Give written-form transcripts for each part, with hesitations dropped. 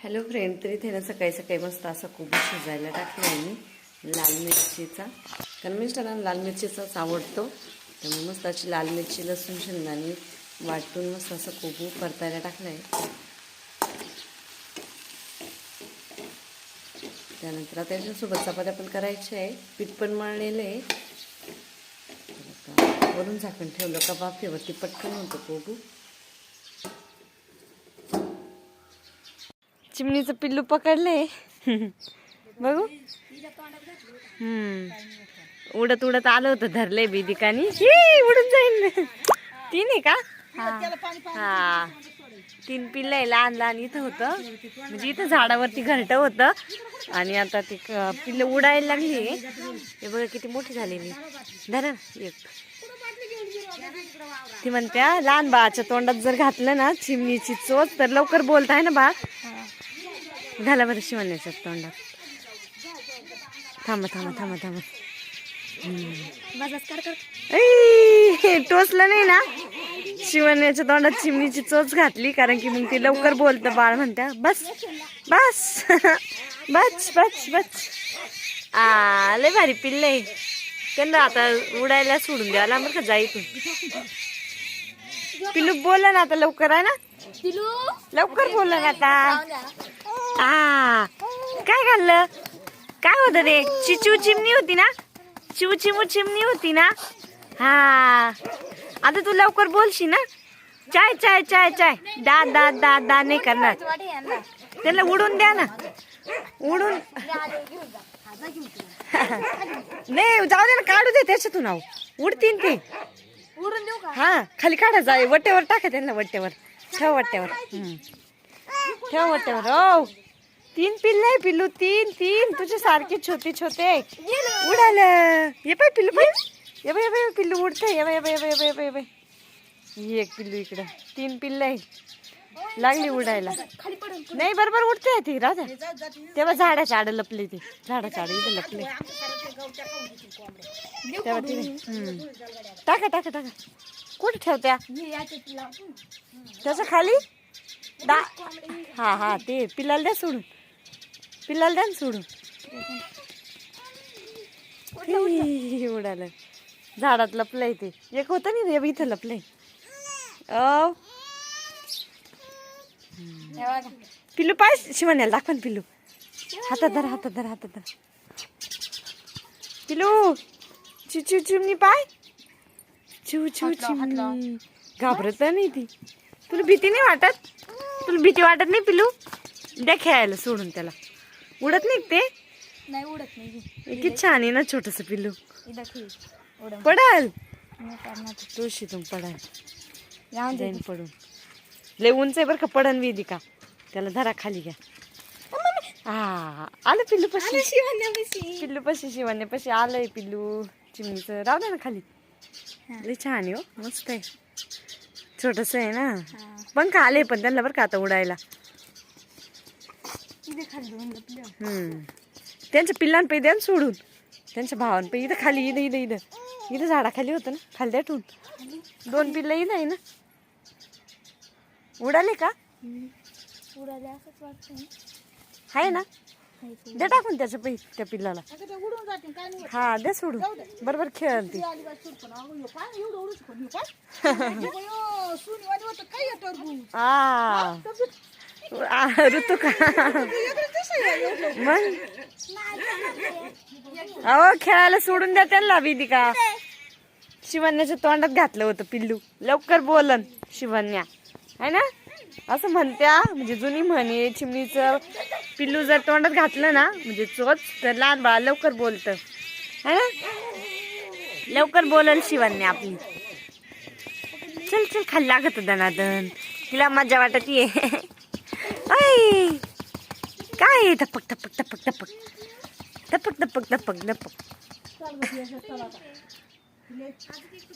Hello friend, तरी इथे ना सकाळी सकाळी मस्त असा कोबी शिजायला टाकला आहे मी लाल मिरचीचा. कारण मिस्टरांना लाल मिरचीचाच आवडतो, त्यामुळे मस्त अशी लाल मिरची लसूण शेंगदाणे वाटून मस्त असं कोबी परतायला टाकलं आहे. त्यानंतर आता याच्यासोबत चपात्या पण करायच्या आहे, पीठ पण मळलेलं आहे. वरून झाकण ठेवलं का वाफेवरती पटकन होतं कोबी. चिमणीचं पिल्लू पकडले बघू. उडत उडत आलं होतं, धरले बिदिकानी. उडून जाईल. तीन आहे का? हा, 3 पिल्लं आहे लहान लहान. इथं होतं म्हणजे इथं झाडावरती घरटं होतं आणि आता ती पिल्लं उडायला लागली. हे बघा किती मोठी झालेली. धरा एक. ती म्हणत्या लहान बाळाच्या तोंडात जर घातलं ना चिमणीची चोच तर लवकर बोलताय ना बाळ. घाला बरं शिवण्याच्या तोंडात. थांबा थांबा थांबा थांबा. टोचलं नाही ना. शिवण्याच्या तोंडात चिमणीची चोच घातली कारण की मग ती लवकर बोलतं बाळ. म्हणत्या बस बस बस बस बस. लय भारी पिल्ल आहे. त्यांना आता उडायला सोडून द्यायला बरं का. जाईतून पिल्लू बोला ना आता लवकर. आहे ना लवकर बोला ना आता. काय खाल्लं? काय होतं रे? चिचू चिमणी होती ना. चिमू चिमू चिमणी होती ना. हा, आता तू लवकर बोलशील ना. चाय चाय चाय चाय. दा दा दा दा नाही करणार. त्याला उडून द्या ना. उडून नाही जाऊ दे ना. काढू दे त्याच्यातून. नाव उडतीन ते. उडून देऊ का? हा, खाली काढा. जाय वट्ट्यावर टाका त्यांना. वट्ट्यावर ठेव. वट्ट्यावर ठेव. वट्ट्यावर. हो, 3 पिल्ल आहे पिल्लू. 3 तुझे सारखे छोटे छोटे उडालं. ये पाय पिल्लू. पाय ये बाय. ये बाय पिल्लू उडतंय. ये बाय. ये बाय. ये बाय. ये बाय. ही एक पिल्लू इकडं. 3 पिल्ल आहे. लागली उडायला. नाही बरोबर उडते ती. राजा तेव्हा झाडाच्या आड लपले. ते झाडाच्या आड इथं लपले तेव्हा तिने. टाका टाका टाका. कुठे ठेवत्या त्याच्या खाली? हा हा, ते पिल्लाला द्या सोडून. पिल्लाला द्या सोडून. उडालं. झाडात लपलंय ते. एक होतं नाही रे इथं लपलंय. पिल्लू पाय शिवण्याला दाखवा ना. पिल्लू हातात धरा. हातात धरा. हातात धरा. पिल्लू चिचू चिमणी पाय. चिव चिव चिमणी. घाबरत नाही ती. तुला भीती नाही वाटत? तुला भीती वाटत नाही पिल्लू? द्या खेळायला सोडून त्याला. उडत नाही ते. नाही उडत नाही. किती छान आहे ना छोटस पिल्लू. पडल तुळशीतून. पडाल जाईन पडून. लय उंच आहे बरं का. पडन वेदिका. त्याला धरा खाली घ्या. आलं पिल्लू पशी. पिल्लू पशी शिवण्यापाशी आलंय पिल्लू चिमणीचं. राहू दे ना खाली. लय छान आहे. हो मस्त आहे. छोटस आहे ना. पंख आले पण त्यांना बरं का आता उडायला. त्यांच्या पिल्लांपैकी द्या सोडून. त्यांच्या भावांपैकी इथं खाली. इथं इथं इथं इथं झाडाखाली होतं ना. खाली द्या ठेवून. 2 पिल्लं इथं आहे ना. उडाले का? उडाले असंच वाटतं. आहे ना. द्या टाकून त्याच्या पै त्या पिल्लाला. हा द्या सोडून. बरोबर खेळ ती. ऋतू का मग. अहो खेळायला सोडून द्या त्यांना. वेदिका शिवण्याच्या तोंडात घातलं होतं पिल्लू. लवकर बोलन शिवण्या. है ना असं म्हणत्या. म्हणजे जुनी म्हणे चिमणीचं पिल्लू जर तोंडात घातलं ना म्हणजे चोच तर लहान बाळ लवकर बोलतं. है ना. लवकर बोलल शिवण्या आपली. चल चल खाली लागत दनादन. तिला मजा वाटत ये. काय धपक धपक धपक धपक धपक धपक धपक धपक.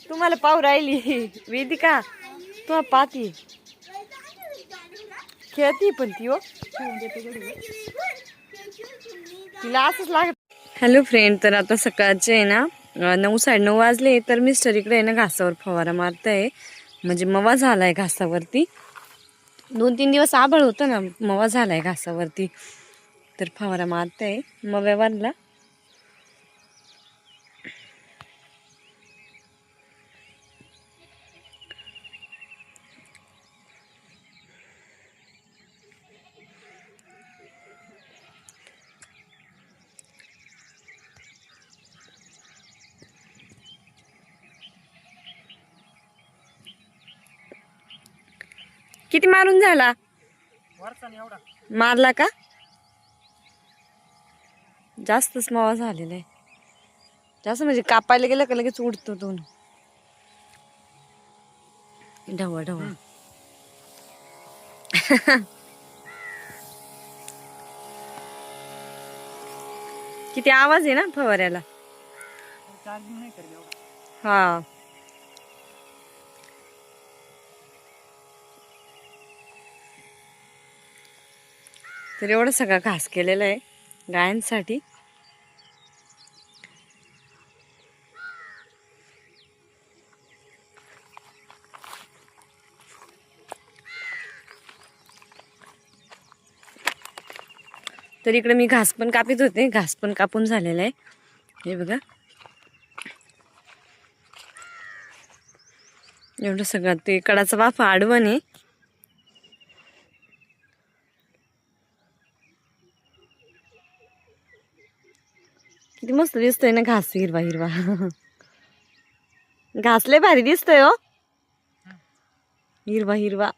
तुम्हाला पाहू राहिली वेदिका. तू पाहती खेळती पण ती. हो तिला असंच लागत. हॅलो फ्रेंड, तर आता सकाळचे आहे ना 9 साडेनऊ वाजले. तर मिस्टर इकडे आहे ना घासावर फवारा मारताय. म्हणजे मवा झालाय घासावरती. 2-3 दिवस आभाळ होतं ना, मवा झालाय घासावरती, तर फवारा मारते मव्यावरला. किती मारून झाला? मारला का? जास्तच मावा झालेला आहे. जास्त म्हणजे कापायला गेलं का लगेच उडतो तो ढवळ ढवळ. किती आवाज आहे ना फवाऱ्याला. हा, तर एवढं सगळं घास केलेलं आहे गायांसाठी. तर इकडे मी घास पण कापित होते, घास पण कापून झालेला आहे. हे बघा, एवढं सगळं. ते कडाचा वाफा आडवण आहे. किती मस्त दिसतोय ना घास, हिरवा हिरवा. घास लय भारी दिसतोय हो, हिरवा हिरवा.